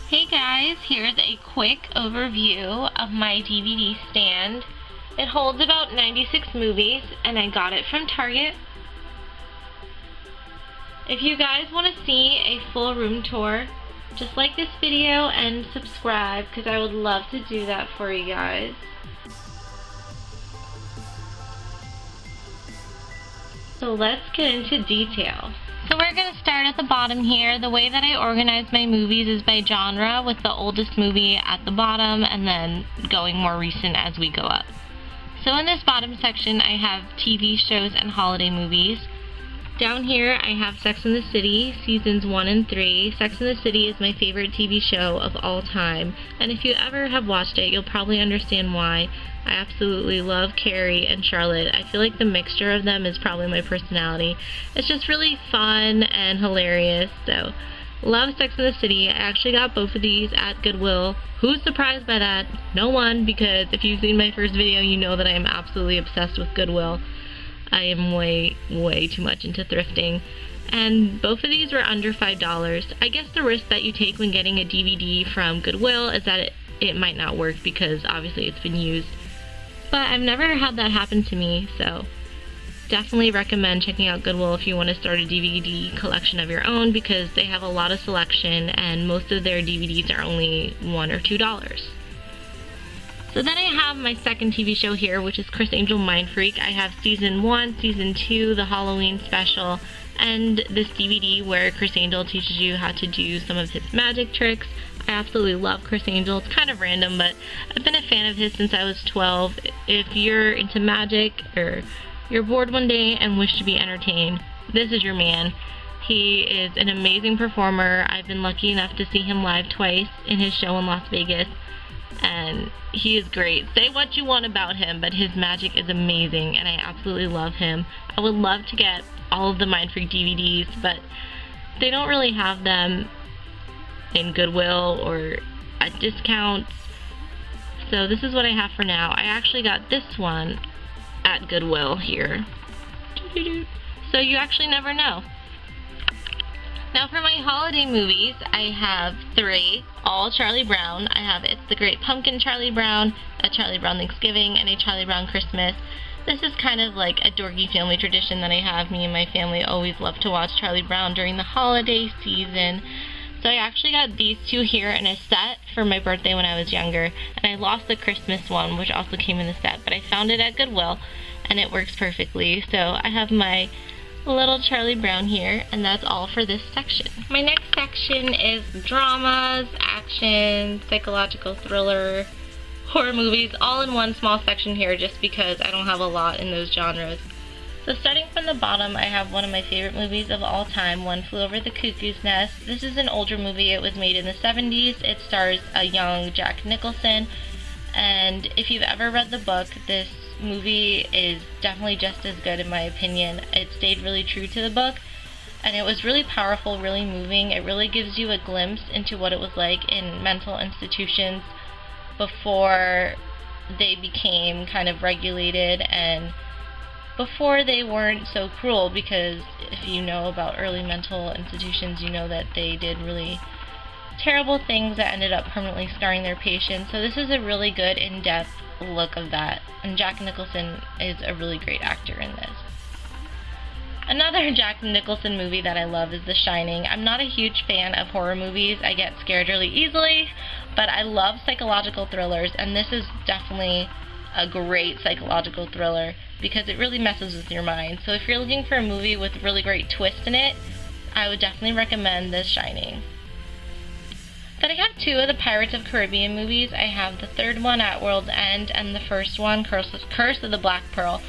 Hey guys, here's a quick overview of my DVD stand. It holds about 96 movies and I got it from Target. If you guys want to see a full room tour, just like this video and subscribe because I would love to do that for you guys. So let's get into detail. So we're going to start at the bottom here. The way that I organize my movies is by genre, with the oldest movie at the bottom and then going more recent as we go up. So in this bottom section I have TV shows and holiday movies. Down here I have Sex and the City, seasons 1 and 3. Sex and the City is my favorite TV show of all time, and if you ever have watched it, you'll probably understand why. I absolutely love Carrie and Charlotte. I feel like the mixture of them is probably my personality. It's just really fun and hilarious, so love Sex and the City. I actually got both of these at Goodwill. Who's surprised by that? No one, because if you've seen my first video, you know that I am absolutely obsessed with Goodwill. I am way too much into thrifting. And both of these were under $5. I guess the risk that you take when getting a DVD from Goodwill is that it might not work because obviously it's been used. But I've never had that happen to me, so definitely recommend checking out Goodwill if you want to start a DVD collection of your own, because they have a lot of selection and most of their DVDs are only $1 or $2. So then I have my second TV show here, which is Criss Angel Mind Freak. I have season 1, season 2, the Halloween special, and this DVD where Criss Angel teaches you how to do some of his magic tricks. I absolutely love Criss Angel. It's kind of random, but I've been a fan of his since I was 12. If you're into magic or you're bored one day and wish to be entertained, this is your man. He is an amazing performer. I've been lucky enough to see him live twice in his show in Las Vegas, and he is great. Say what you want about him, but his magic is amazing, and I absolutely love him. I would love to get all of the Mind Freak DVDs, but they don't really have them in Goodwill or at discounts. So this is what I have for now. I actually got this one at Goodwill here. So you actually never know. Now for my holiday movies, I have 3, all Charlie Brown. I have It's the Great Pumpkin Charlie Brown, a Charlie Brown Thanksgiving, and a Charlie Brown Christmas. This is kind of like a dorky family tradition that I have. Me and my family always love to watch Charlie Brown during the holiday season. So I actually got these 2 here in a set for my birthday when I was younger, and I lost the Christmas one, which also came in the set, but I found it at Goodwill and it works perfectly. So I have my little Charlie Brown here, and that's all for this section. My next section is dramas, action, psychological thriller, horror movies, all in one small section here just because I don't have a lot in those genres. So starting from the bottom, I have one of my favorite movies of all time, One Flew Over the Cuckoo's Nest. This is an older movie. It was made in the 70s. It stars a young Jack Nicholson, and if you've ever read the book, this movie is definitely just as good in my opinion. It stayed really true to the book, and it was really powerful, really moving. It really gives you a glimpse into what it was like in mental institutions before they became kind of regulated and before they weren't so cruel, because if you know about early mental institutions, you know that they did really terrible things that ended up permanently scarring their patients. So this is a really good in-depth look of that, and Jack Nicholson is a really great actor in this. Another Jack Nicholson movie that I love is The Shining. I'm not a huge fan of horror movies. I get scared really easily, but I love psychological thrillers, and this is definitely a great psychological thriller because it really messes with your mind. So if you're looking for a movie with a really great twist in it, I would definitely recommend The Shining. Then I have 2 of the Pirates of the Caribbean movies. I have the 3rd one, At World's End, and the first one, Curse of the Black Pearl.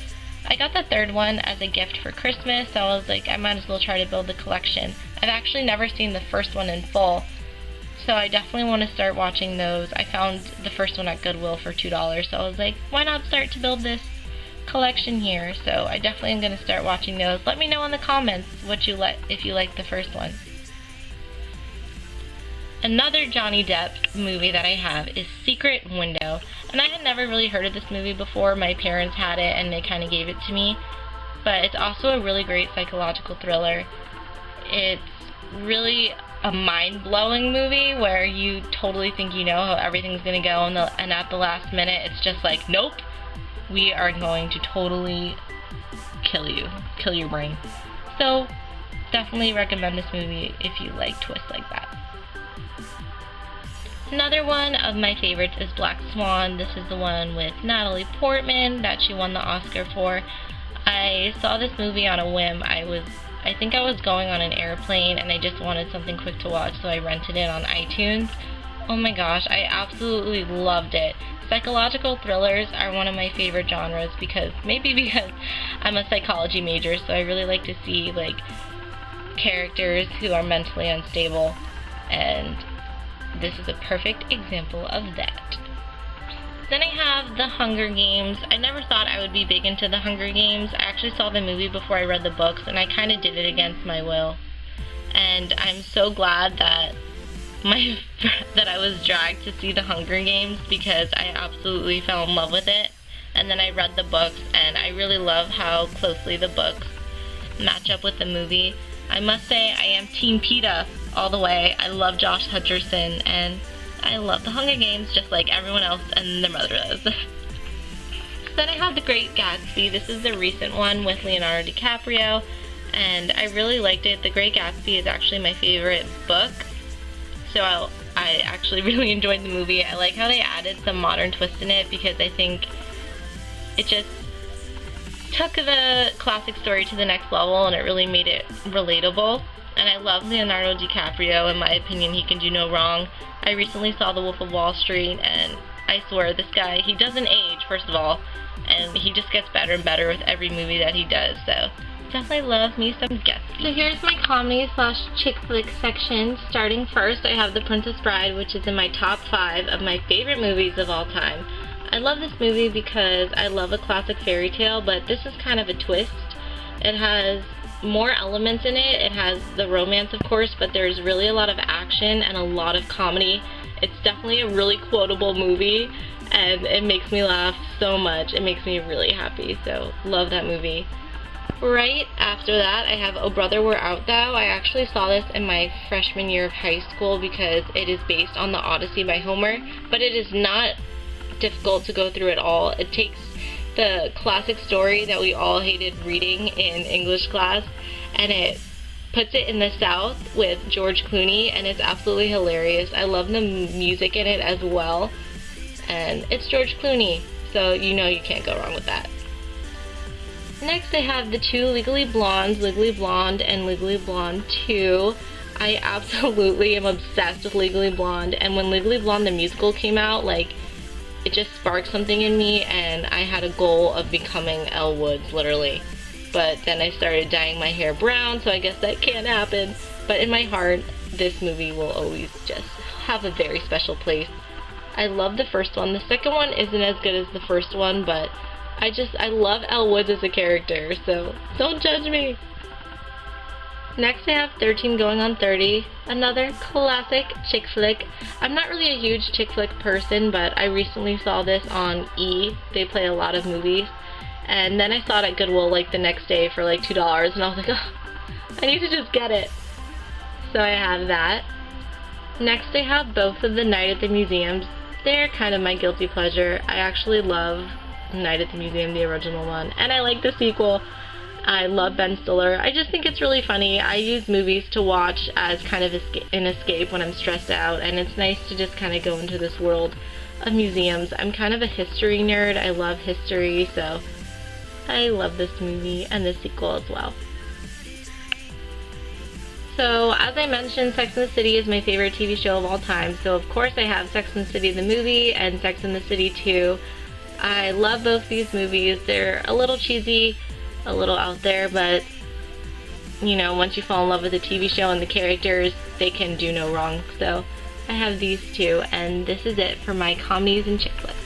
I got the 3rd one as a gift for Christmas, so I was like, I might as well try to build the collection. I've actually never seen the first one in full, so I definitely want to start watching those. I found the first one at Goodwill for $2, so I was like, why not start to build this collection here? So I definitely am going to start watching those. Let me know in the comments what you like, if you like the first one. Another Johnny Depp movie that I have is Secret Window, and I had never really heard of this movie before. My parents had it and they kind of gave it to me, but it's also a really great psychological thriller. It's really a mind-blowing movie where you totally think you know how everything's gonna go, and at the last minute it's just like, nope, we are going to totally kill your brain. So definitely recommend this movie if you like twists like that. Another one of my favorites is Black Swan. This is the one with Natalie Portman that she won the Oscar for. I saw this movie on a whim. I think I was going on an airplane and I just wanted something quick to watch, so I rented it on iTunes. Oh my gosh, I absolutely loved it. Psychological thrillers are one of my favorite genres because I'm a psychology major, so I really like to see like characters who are mentally unstable, and this is a perfect example of that. Then I have The Hunger Games. I never thought I would be big into The Hunger Games. I actually saw the movie before I read the books, and I kind of did it against my will. And I'm so glad that I was dragged to see The Hunger Games because I absolutely fell in love with it. And then I read the books, and I really love how closely the books match up with the movie. I must say I am Team PETA all the way. I love Josh Hutcherson, and I love The Hunger Games just like everyone else and their mother does. Then I have The Great Gatsby. This is the recent one with Leonardo DiCaprio, and I really liked it. The Great Gatsby is actually my favorite book, so I actually really enjoyed the movie. I like how they added some modern twist in it because I think it just took the classic story to the next level and it really made it relatable. And I love Leonardo DiCaprio. In my opinion, he can do no wrong. I recently saw The Wolf of Wall Street, and I swear this guy, he doesn't age, first of all, and he just gets better and better with every movie that he does, so definitely love me some Gatsby. So here's my comedy / chick flick section. Starting first, I have The Princess Bride, which is in my top 5 of my favorite movies of all time. I love this movie because I love a classic fairy tale, but this is kind of a twist. It has more elements in it. It has the romance, of course, but there's really a lot of action and a lot of comedy. It's definitely a really quotable movie, and it makes me laugh so much. It makes me really happy, so love that movie. Right after that, I have Oh Brother, Where Art Thou? I actually saw this in my freshman year of high school because it is based on the Odyssey by Homer, but it is not difficult to go through at all. It takes the classic story that we all hated reading in English class, and it puts it in the South with George Clooney, and it's absolutely hilarious. I love the music in it as well, and it's George Clooney, so you know you can't go wrong with that. Next I have the two Legally Blondes, Legally Blonde and Legally Blonde 2. I absolutely am obsessed with Legally Blonde, and when Legally Blonde the musical came out, like, it just sparked something in me, and I had a goal of becoming Elle Woods, literally. But then I started dyeing my hair brown, so I guess that can't happen. But in my heart, this movie will always just have a very special place. I love the first one. The second one isn't as good as the first one, but I love Elle Woods as a character, so don't judge me. Next I have 13 Going on 30, another classic chick flick. I'm not really a huge chick flick person, but I recently saw this on E! They play a lot of movies. And then I saw it at Goodwill like the next day for like $2, and I was like, oh, I need to just get it. So I have that. Next I have both of the Night at the Museums. They're kind of my guilty pleasure. I actually love Night at the Museum, the original one, and I like the sequel. I love Ben Stiller. I just think it's really funny. I use movies to watch as kind of an escape when I'm stressed out, and it's nice to just kind of go into this world of museums. I'm kind of a history nerd. I love history, so I love this movie and the sequel as well. So, as I mentioned, Sex and the City is my favorite TV show of all time, so of course I have Sex and the City the movie and Sex and the City 2. I love both these movies. They're a little cheesy, a little out there, but you know, once you fall in love with the TV show and the characters, they can do no wrong. So I have these two, and this is it for my comedies and chick flicks.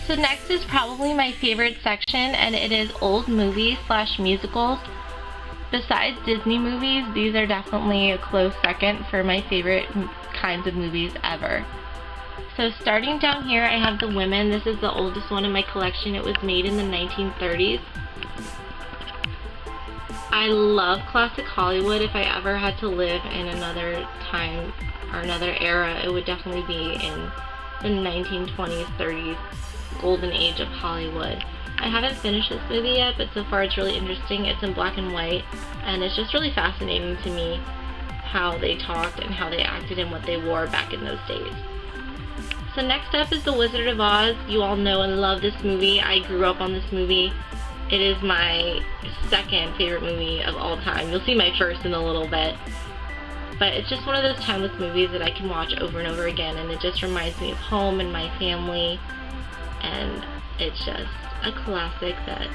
So next is probably my favorite section, and it is old movies / musicals. Besides Disney movies, these are definitely a close second for my favorite kinds of movies ever. So starting down here, I have The Women. This is the oldest one in my collection. It was made in the 1930s. I love classic Hollywood. If I ever had to live in another time or another era, it would definitely be in the 1920s, 30s, golden age of Hollywood. I haven't finished this movie yet, but so far it's really interesting. It's in black and white, and it's just really fascinating to me how they talked and how they acted and what they wore back in those days. So next up is The Wizard of Oz. You all know and love this movie. I grew up on this movie. It is my second favorite movie of all time. You'll see my first in a little bit. But it's just one of those timeless movies that I can watch over and over again, and it just reminds me of home and my family, and it's just a classic that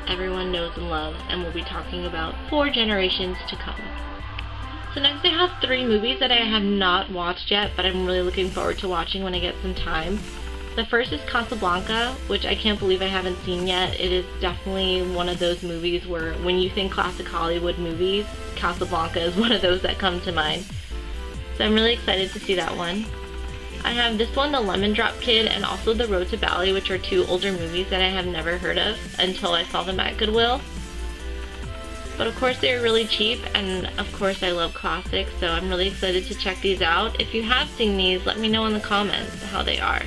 everyone knows and loves and will be talking about for generations to come. So next I have 3 movies that I have not watched yet, but I'm really looking forward to watching when I get some time. The first is Casablanca, which I can't believe I haven't seen yet. It is definitely one of those movies where when you think classic Hollywood movies, Casablanca is one of those that come to mind. So I'm really excited to see that one. I have this one, The Lemon Drop Kid, and also The Road to Bali, which are 2 older movies that I have never heard of until I saw them at Goodwill. But of course they're really cheap, and of course I love classics, so I'm really excited to check these out. If you have seen these, let me know in the comments how they are.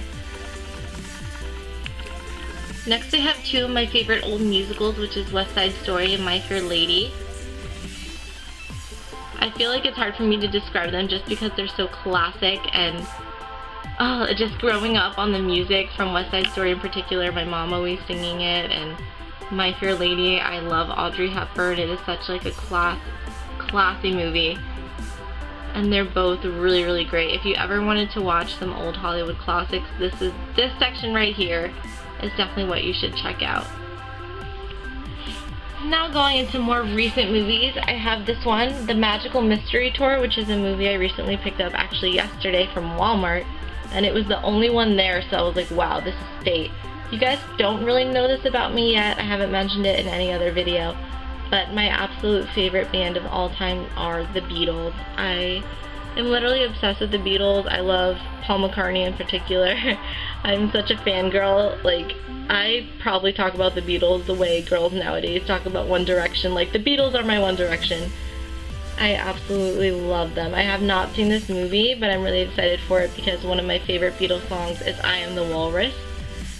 Next I have 2 of my favorite old musicals, which is West Side Story and My Fair Lady. I feel like it's hard for me to describe them just because they're so classic, and just growing up on the music from West Side Story in particular, my mom always singing it, and My Fair Lady, I love Audrey Hepburn. It is such like a classy movie, and they're both really, really great. If you ever wanted to watch some old Hollywood classics, this section right here is definitely what you should check out. Now going into more recent movies, I have this one, The Magical Mystery Tour, which is a movie I recently picked up actually yesterday from Walmart, and it was the only one there, so I was like, wow, this is state. You guys don't really know this about me yet. I haven't mentioned it in any other video, but my absolute favorite band of all time are the Beatles. I am literally obsessed with the Beatles. I love Paul McCartney in particular. I'm such a fangirl. Like, I probably talk about the Beatles the way girls nowadays talk about One Direction. Like, the Beatles are my One Direction. I absolutely love them. I have not seen this movie, but I'm really excited for it because one of my favorite Beatles songs is I Am the Walrus,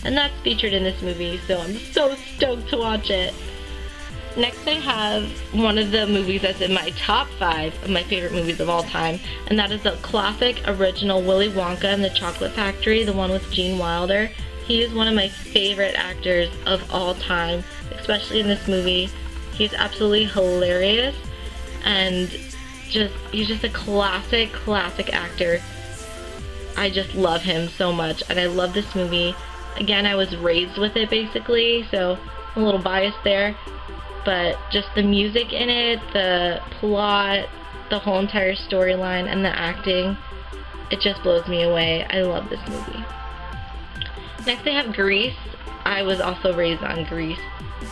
and that's featured in this movie, so I'm so stoked to watch it. Next I have one of the movies that's in my top 5 of my favorite movies of all time, and that is the classic original Willy Wonka and the Chocolate Factory, the one with Gene Wilder. He is one of my favorite actors of all time, especially in this movie. He's absolutely hilarious, and he's just a classic actor. I just love him so much, and I love this movie. Again, I was raised with it basically, so I'm a little biased there. But just the music in it, the plot, the whole entire storyline, and the acting, it just blows me away. I love this movie. Next I have Grease. I was also raised on Grease.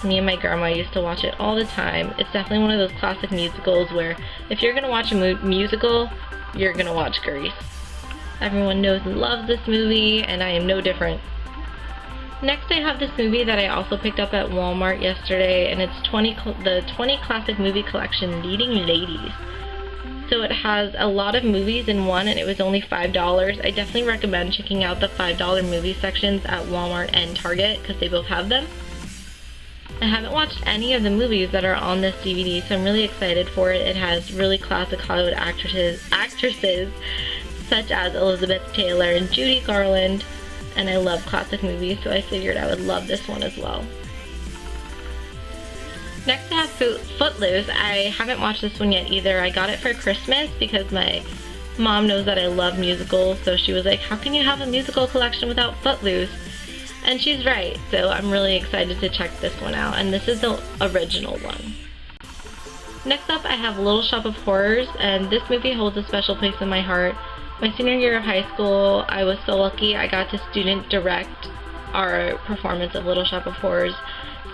Me and my grandma used to watch it all the time. It's definitely one of those classic musicals where if you're going to watch a musical, you're going to watch Grease. Everyone knows and loves this movie, and I am no different. Next I have this movie that I also picked up at Walmart yesterday, and it's the 20 Classic Movie Collection, Leading Ladies. So it has a lot of movies in one, and it was only $5. I definitely recommend checking out the $5 movie sections at Walmart and Target because they both have them. I haven't watched any of the movies that are on this DVD, so I'm really excited for it. It has really classic Hollywood actresses such as Elizabeth Taylor and Judy Garland. And I love classic movies, so I figured I would love this one as well. Next I have Footloose. I haven't watched this one yet either. I got it for Christmas because my mom knows that I love musicals, so she was like, how can you have a musical collection without Footloose? And she's right, so I'm really excited to check this one out, and this is the original one. Next up I have Little Shop of Horrors, and this movie holds a special place in my heart. My senior year of high school, I was so lucky I got to student direct our performance of Little Shop of Horrors.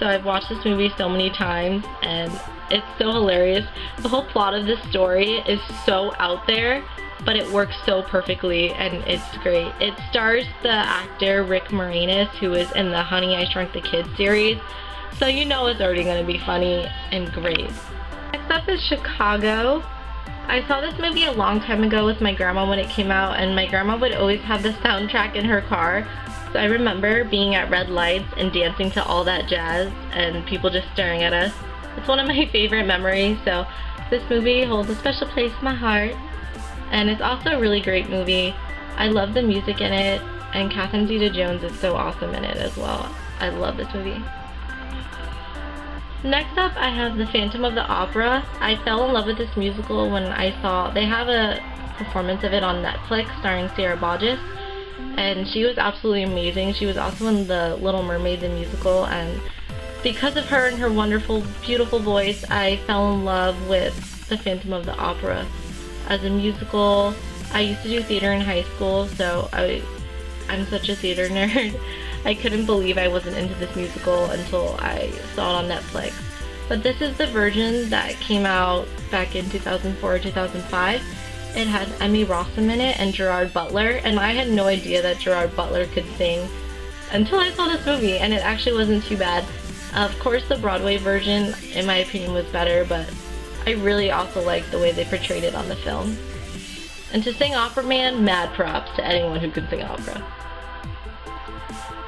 So I've watched this movie so many times, and it's so hilarious. The whole plot of this story is so out there, but it works so perfectly, and it's great. It stars the actor Rick Moranis, who is in the Honey, I Shrunk the Kids series, So you know it's already going to be funny and great. Next up is Chicago. I saw this movie a long time ago with my grandma when it came out, and my grandma would always have the soundtrack in her car. So I remember being at red lights and dancing to all that jazz and people just staring at us. It's one of my favorite memories, so this movie holds a special place in my heart. And it's also a really great movie. I love the music in it, and Catherine Zeta-Jones is so awesome in it as well. I love this movie. Next up, I have The Phantom of the Opera. I fell in love with this musical when I saw, they have a performance of it on Netflix starring Sarah Bodges, and she was absolutely amazing. She was also in The Little Mermaid, the musical, and because of her and her wonderful, beautiful voice, I fell in love with The Phantom of the Opera. As a musical, I used to do theater in high school, so I'm such a theater nerd. I couldn't believe I wasn't into this musical until I saw it on Netflix. But this is the version that came out back in 2004 or 2005. It had Emmy Rossum in it and Gerard Butler, and I had no idea that Gerard Butler could sing until I saw this movie, and it actually wasn't too bad. Of course, the Broadway version, in my opinion, was better, but I really also liked the way they portrayed it on the film. And to sing Opera Man, mad props to anyone who can sing opera.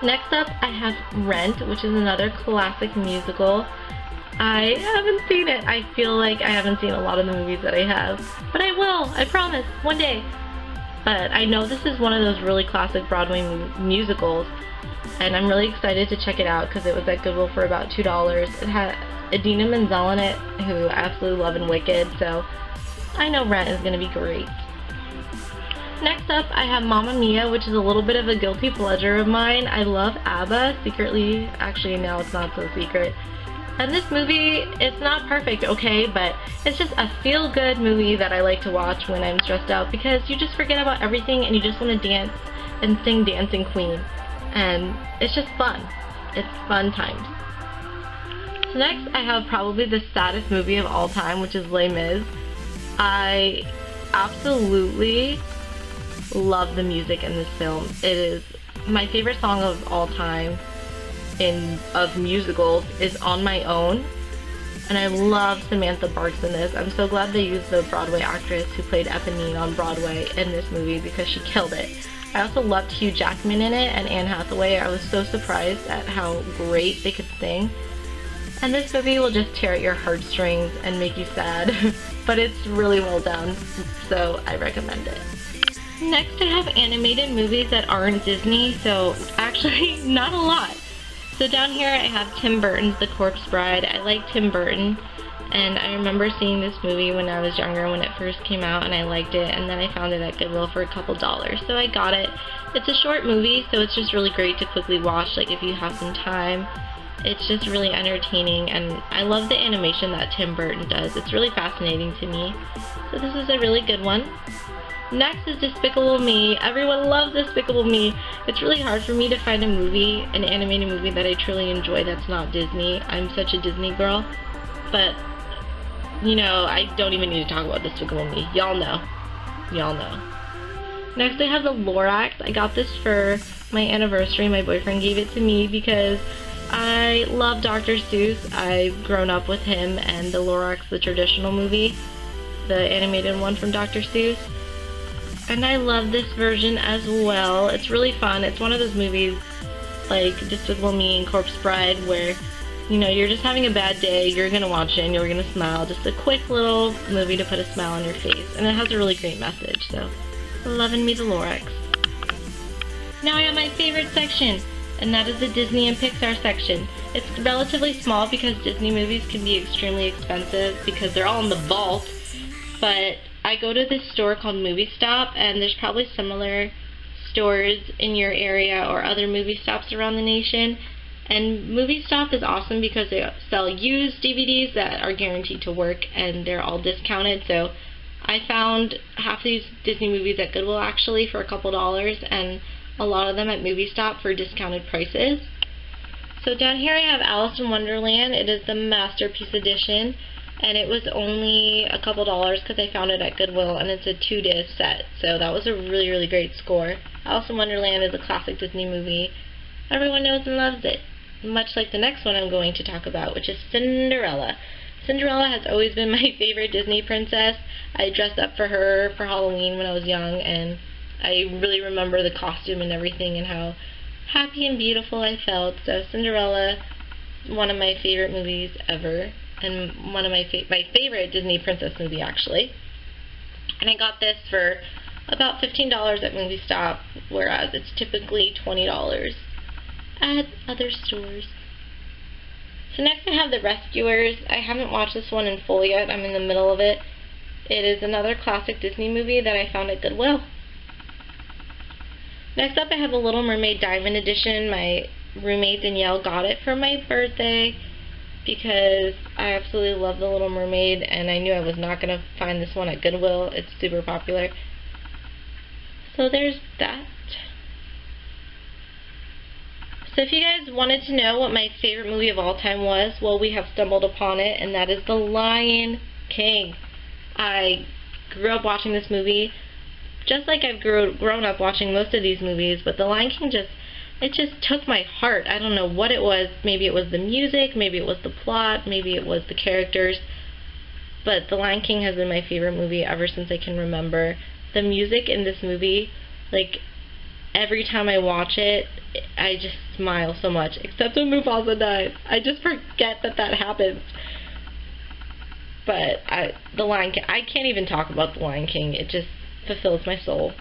Next up, I have Rent, which is another classic musical. I haven't seen it. I feel like I haven't seen a lot of the movies that I have, but I will, I promise, one day. But I know this is one of those really classic Broadway musicals, and I'm really excited to check it out because it was at Goodwill for about $2. It had Idina Menzel in it, who I absolutely love in Wicked, so I know Rent is going to be great. Next up, I have Mamma Mia, which is a little bit of a guilty pleasure of mine. I love ABBA secretly. Actually, now it's not so secret. And this movie, it's not perfect, okay, but it's just a feel-good movie that I like to watch when I'm stressed out because you just forget about everything and you just want to dance and sing Dancing Queen. And it's just fun. It's fun times. So next, I have probably the saddest movie of all time, which is Les Mis. I absolutely love the music in this film. It is my favorite song of all time of musicals is On My Own, and I love Samantha Barks in this. I'm so glad they used the Broadway actress who played Eponine on Broadway in this movie because she killed it. I also loved Hugh Jackman in it and Anne Hathaway. I was so surprised at how great they could sing. And this movie will just tear at your heartstrings and make you sad, but it's really well done, so I recommend it. Next, I have animated movies that aren't Disney, so actually not a lot. So down here I have Tim Burton's The Corpse Bride. I like Tim Burton, and I remember seeing this movie when I was younger when it first came out, and I liked it, and then I found it at Goodwill for a couple dollars, so I got it. It's a short movie, so it's just really great to quickly watch, like if you have some time. It's just really entertaining, and I love the animation that Tim Burton does. It's really fascinating to me. So this is a really good one. Next is Despicable Me. Everyone loves Despicable Me. It's really hard for me to find a movie, an animated movie that I truly enjoy that's not Disney. I'm such a Disney girl. But, you know, I don't even need to talk about Despicable Me. Y'all know. Y'all know. Next I have The Lorax. I got this for my anniversary. My boyfriend gave it to me because I love Dr. Seuss. I've grown up with him and The Lorax, the traditional movie, the animated one from Dr. Seuss. And I love this version as well. It's really fun. It's one of those movies like Despicable Me and Corpse Bride where, you know, you're just having a bad day, you're gonna watch it and you're gonna smile. Just a quick little movie to put a smile on your face. And it has a really great message, so loving me The Lorax. Now I have my favorite section, and that is the Disney and Pixar section. It's relatively small because Disney movies can be extremely expensive because they're all in the vault, but I go to this store called Movie Stop, and there's probably similar stores in your area or other movie stops around the nation. And Movie Stop is awesome because they sell used DVDs that are guaranteed to work, and they're all discounted. So I found half these Disney movies at Goodwill actually for a couple dollars, and a lot of them at Movie Stop for discounted prices. So down here I have Alice in Wonderland. It is the Masterpiece Edition, and it was only a couple dollars because I found it at Goodwill, and it's a 2-disc set, so that was a really, really great score. Alice in Wonderland is a classic Disney movie. Everyone knows and loves it. much like the next one I'm going to talk about, which is Cinderella. Cinderella has always been my favorite Disney princess. I dressed up for her for Halloween when I was young, and I really remember the costume and everything and how happy and beautiful I felt. So Cinderella, one of my favorite movies ever, and one of my favorite Disney princess movie, actually. And I got this for about $15 at Movie Stop, whereas it's typically $20 at other stores. So next I have The Rescuers. I haven't watched this one in full yet. I'm in the middle of it. It is another classic Disney movie that I found at Goodwill. Next up I have The Little Mermaid Diamond Edition. My roommate Danielle got it for my birthday because I absolutely love The Little Mermaid, and I knew I was not going to find this one at Goodwill. It's super popular. So there's that. So if you guys wanted to know what my favorite movie of all time was, well, we have stumbled upon it, and that is The Lion King. I grew up watching this movie, just like I've grown up watching most of these movies, but The Lion King it just took my heart. I don't know what it was. Maybe it was the music, maybe it was the plot, maybe it was the characters, but The Lion King has been my favorite movie ever since I can remember. The music in this movie, like, every time I watch it, I just smile so much, except when Mufasa dies. I just forget that happens. But The Lion King, I can't even talk about The Lion King. It just fulfills my soul.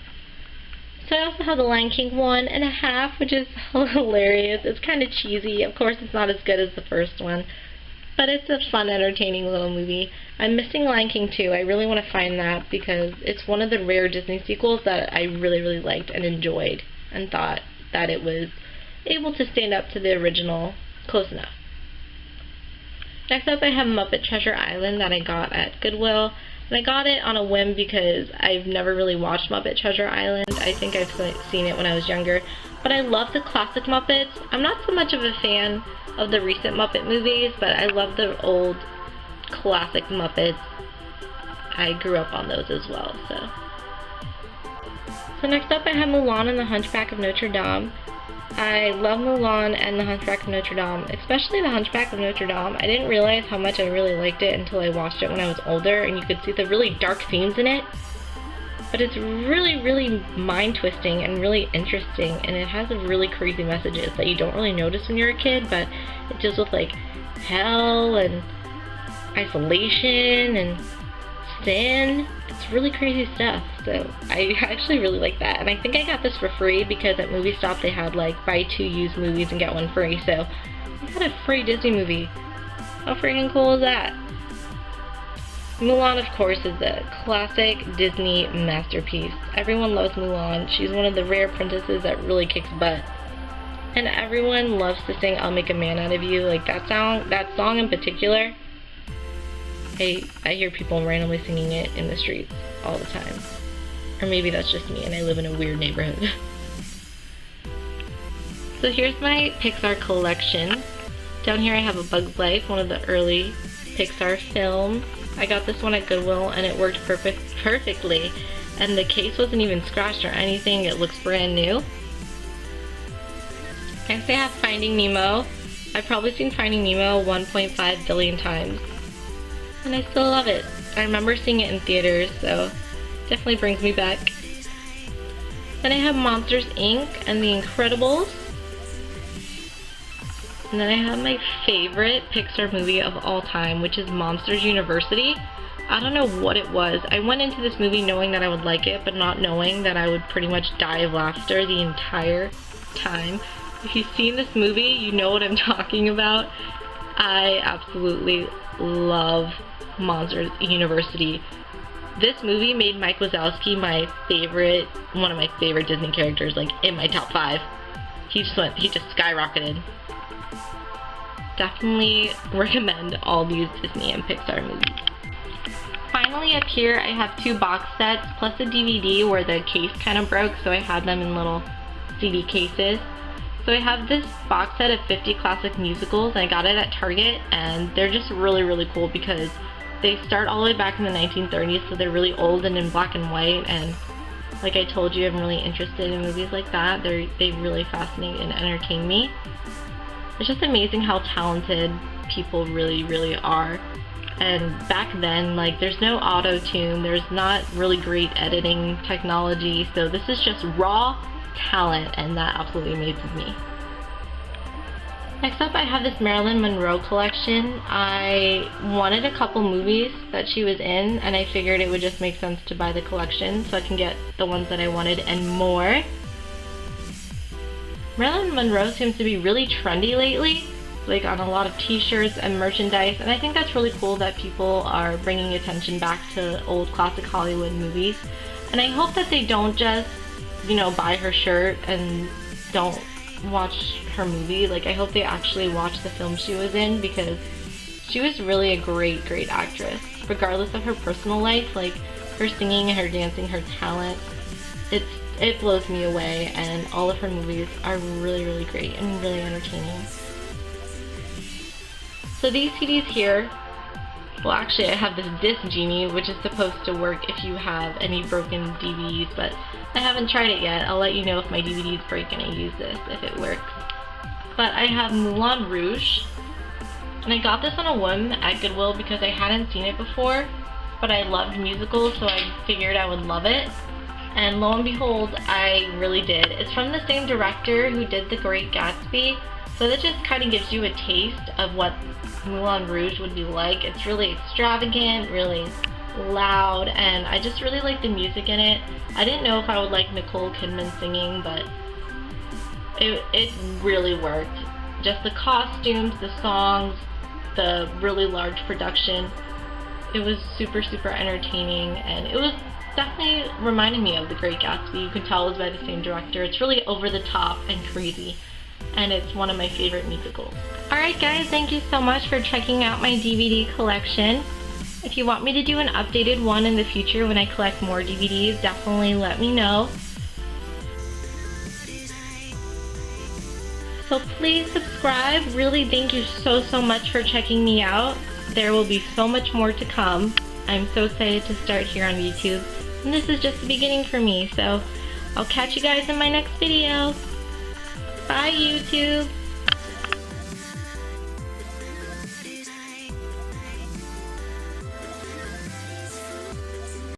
So I also have The Lion King 1.5, which is hilarious. It's kind of cheesy. Of course, it's not as good as the first one, but it's a fun, entertaining little movie. I'm missing Lion King 2. I really want to find that because it's one of the rare Disney sequels that I really, really liked and enjoyed and thought that it was able to stand up to the original close enough. Next up I have Muppet Treasure Island that I got at Goodwill. And I got it on a whim because I've never really watched Muppet Treasure Island. I think I've seen it when I was younger. But I love the classic Muppets. I'm not so much of a fan of the recent Muppet movies, but I love the old classic Muppets. I grew up on those as well. So next up I have Mulan and the Hunchback of Notre Dame. I love Mulan and the Hunchback of Notre Dame, especially the Hunchback of Notre Dame. I didn't realize how much I really liked it until I watched it when I was older, and you could see the really dark themes in it. But it's really, really mind-twisting and really interesting, and it has really crazy messages that you don't really notice when you're a kid, but it deals with, like, hell and isolation and sin. It's really crazy stuff, so I actually really like that. And I think I got this for free because at Movie Stop they had, like, buy 2 used movies and get 1 free, so I got a free Disney movie. How freaking cool is that? Mulan, of course, is a classic Disney masterpiece. Everyone loves Mulan. She's one of the rare princesses that really kicks butt. And everyone loves to sing I'll Make a Man Out of You. Like, that song in particular, I hear people randomly singing it in the streets all the time. Or maybe that's just me and I live in a weird neighborhood. So here's my Pixar collection. Down here I have A Bug's Life, one of the early Pixar films. I got this one at Goodwill and it worked perfectly. And the case wasn't even scratched or anything. It looks brand new. Next I have Finding Nemo. I've probably seen Finding Nemo 1.5 billion times. And I still love it. I remember seeing it in theaters, so definitely brings me back. Then I have Monsters, Inc. and The Incredibles. And then I have my favorite Pixar movie of all time, which is Monsters University. I don't know what it was. I went into this movie knowing that I would like it, but not knowing that I would pretty much die of laughter the entire time. If you've seen this movie, you know what I'm talking about. I absolutely love Monsters University. This movie made Mike Wazowski one of my favorite Disney characters, like in my top 5. He just skyrocketed. Definitely recommend all these Disney and Pixar movies. Finally, up here I have 2 box sets plus a DVD where the case kind of broke, so I had them in little CD cases. So I have this box set of 50 classic musicals, and I got it at Target, and they're just really, really cool because they start all the way back in the 1930s, so they're really old and in black and white, and like I told you, I'm really interested in movies like that. They really fascinate and entertain me. It's just amazing how talented people really are. And back then, like, there's no auto-tune, there's not really great editing technology, so this is just raw talent, and that absolutely amazes me. Next up, I have this Marilyn Monroe collection. I wanted a couple movies that she was in, and I figured it would just make sense to buy the collection so I can get the ones that I wanted and more. Marilyn Monroe seems to be really trendy lately, like on a lot of t-shirts and merchandise, and I think that's really cool that people are bringing attention back to old classic Hollywood movies. And I hope that they don't just, you know, buy her shirt and don't watch her movie. Like, I hope they actually watch the film she was in, because she was really a great actress. Regardless of her personal life, like her singing, her dancing, her talent, it blows me away, and all of her movies are really great and really entertaining. So these CDs here, well, actually I have this Disc Genie, which is supposed to work if you have any broken DVDs, but I haven't tried it yet. I'll let you know if my DVDs break and I use this, if it works. But I have Moulin Rouge, and I got this on a whim at Goodwill because I hadn't seen it before, but I loved musicals, so I figured I would love it. And lo and behold, I really did. It's from the same director who did The Great Gatsby, so that just kind of gives you a taste of what Moulin Rouge would be like. It's really extravagant, really loud, and I just really like the music in it. I didn't know if I would like Nicole Kidman singing, but it really worked. Just the costumes, the songs, the really large production. It was super entertaining, and it was definitely reminding me of The Great Gatsby. You can tell it was by the same director. It's really over the top and crazy, and it's one of my favorite musicals. Alright guys, thank you so much for checking out my DVD collection. If you want me to do an updated one in the future when I collect more DVDs, definitely let me know. So please subscribe. Really, thank you so much for checking me out. There will be so much more to come. I'm so excited to start here on YouTube, and this is just the beginning for me, so I'll catch you guys in my next video. Bye, YouTube!